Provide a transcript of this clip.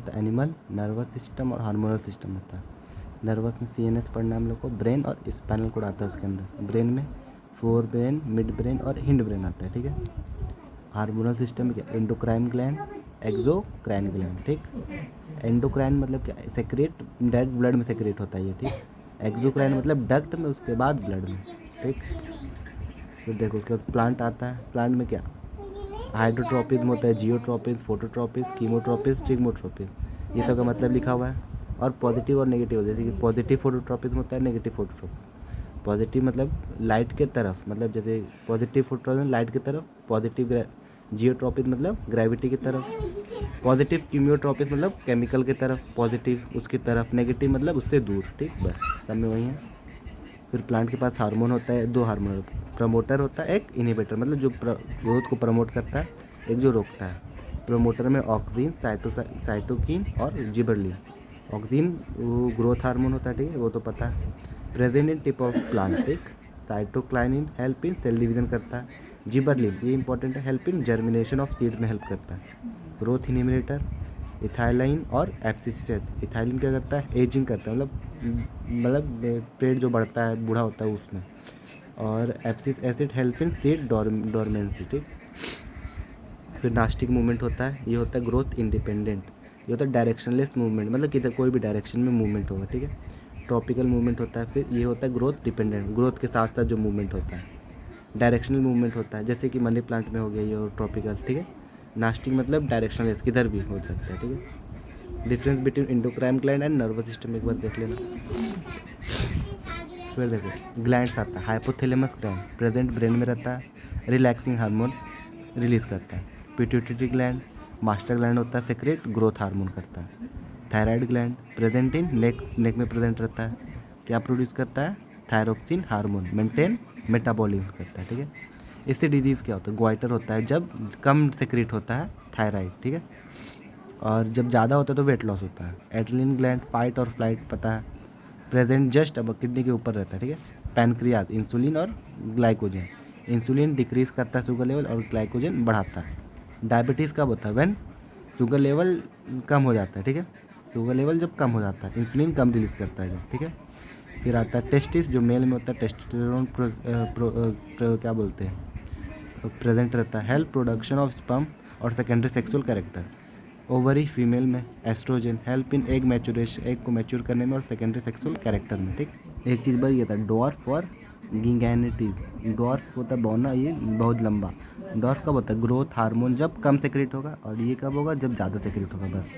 होता है animal, nervous system और हार्मोनल सिस्टम होता है। नर्वस में CNS पढ़ना है हम लोग को, ब्रेन और स्पाइनल कोड आता है उसके अंदर। ब्रेन में फोर ब्रेन, मिड ब्रेन और हिंड ब्रेन आता है, ठीक है। हार्मोनल सिस्टम में क्या, एंडोक्राइन ग्लैंड, एक्सोक्राइन ग्लैंड, ठीक। एंडोक्राइन मतलब क्या, सेक्रेट डायरेक्ट ब्लड में सेक्रेट होता है ये, ठीक। एक्सोक्राइन मतलब डक्ट में, उसके बाद ब्लड में, ठीक। फिर देखो उसके बाद प्लांट आता है। प्लांट में क्या, हाइड्रोट्रोपिज्म होता है, जियोट्रोपिज्म, फोटोट्रोपिज्म, कीमोट्रोपिज्म, स्टिग्मोट्रोपिज्म, ये सब का मतलब लिखा हुआ है। और पॉजिटिव और नेगेटिव, जैसे कि पॉजिटिव फोटोट्रोपिज्म होता है, नेगेटिव फोटोट्रोपिज्म। पॉजिटिव मतलब लाइट के तरफ, मतलब जैसे पॉजिटिव फोटोट्रोपिज्म लाइट की तरफ, पॉजिटिव जियोट्रोपिज्म मतलब ग्रेविटी की तरफ, पॉजिटिव कीमियोट्रोपिज्म मतलब केमिकल की तरफ, पॉजिटिव उसकी तरफ, नेगेटिव मतलब उससे दूर, ठीक। बस सब में वही है। फिर प्लांट के पास हार्मोन होता है, दो हार्मोन, प्रमोटर होता है, एक इनहिबिटर मतलब जो ग्रोथ को प्रमोट करता है, एक जो रोकता है। प्रमोटर में ऑक्सीन, साइटोकिन और जिबरलिन। ऑक्सीन वो ग्रोथ हार्मोन होता है, ठीक है, वो तो पता है। Present in tip of plant, ठीक। Cytokinin help in cell division करता है। जिबरलिन ये इंपॉर्टेंट है, help in germination of seed में हेल्प करता है। ग्रोथ इनहिबिटर इथाइलाइन और एब्सिसिस। इथाइलिन क्या करता है, एजिंग करता है, मतलब पेड़ जो बढ़ता है, बूढ़ा होता है उसमें। और abscess acid help in seed dormancy, ठीक। फिर नास्टिक मूवमेंट होता है, ये होता है ग्रोथ इंडिपेंडेंट। ये होता है डायरेक्शनलेस मूवमेंट, मतलब किधर कोई भी डायरेक्शन में मूवमेंट होगा, ठीक है। ट्रॉपिकल मूवमेंट होता है। फिर ये होता है ग्रोथ डिपेंडेंट, ग्रोथ के साथ साथ जो मूवमेंट होता है। डायरेक्शनल मूवमेंट होता है, जैसे कि मनी प्लांट में हो गया ये, और ट्रॉपिकल, ठीक है। नास्टिक मतलब डायरेक्शनलेस, किधर भी हो सकता है, ठीक है। Difference between endocrine gland and nervous system एक बार देख लेना। फिर देखो ग्लैंड्स आता है। हाइपोथैलेमस ग्लैंड प्रेजेंट ब्रेन में रहता है, रिलैक्सिंग हार्मोन रिलीज करता है। पिट्यूटरी ग्लैंड मास्टर ग्लैंड होता है, सेक्रेट ग्रोथ हार्मोन करता है। थायराइड ग्लैंड प्रेजेंट इन नेक में प्रेजेंट रहता है, क्या प्रोड्यूस करता है, थायरोक्सिन हार्मोन, मेंटेन मेटाबॉलिज्म करता है, ठीक है। इससे डिजीज़ क्या होता है, ग्वाइटर होता है जब कम सेक्रेट होता है थायराइड, ठीक है। और जब ज़्यादा होता है तो वेट लॉस होता है। एड्रेनलिन ग्लैंड फाइट और फ्लाइट पता है, प्रेजेंट जस्ट अब किडनी के ऊपर रहता है, ठीक है। पैनक्रियाज इंसुलिन और ग्लाइकोजन, इंसुलिन डिक्रीज करता है शुगर लेवल और ग्लाइकोजन बढ़ाता है। डायबिटीज़ कब होता है, व्हेन शुगर लेवल कम हो जाता है, ठीक है। शुगर लेवल जब कम हो जाता है, इंसुलिन कम रिलीज करता है जब, ठीक है। फिर आता है टेस्टिस, जो मेल में होता है, टेस्टोस्टेरोन क्या बोलते हैं, प्रेजेंट रहता है, हेल्प प्रोडक्शन ऑफ स्पर्म और secondary sexual character. Ovary female में estrogen, help in egg maturation, egg को मैच्योर करने में और सेकेंडरी सेक्सुअल कैरेक्टर में, ठीक। एक चीज़ बस ये था, डॉर्फ और गिगैनिटीज। डॉर्फ होता है बौना, ये बहुत लंबा। डॉर्फ कब होता है, ग्रोथ हार्मोन जब कम सेक्रेट होगा, और ये कब होगा, जब ज़्यादा सेक्रेट होगा, बस।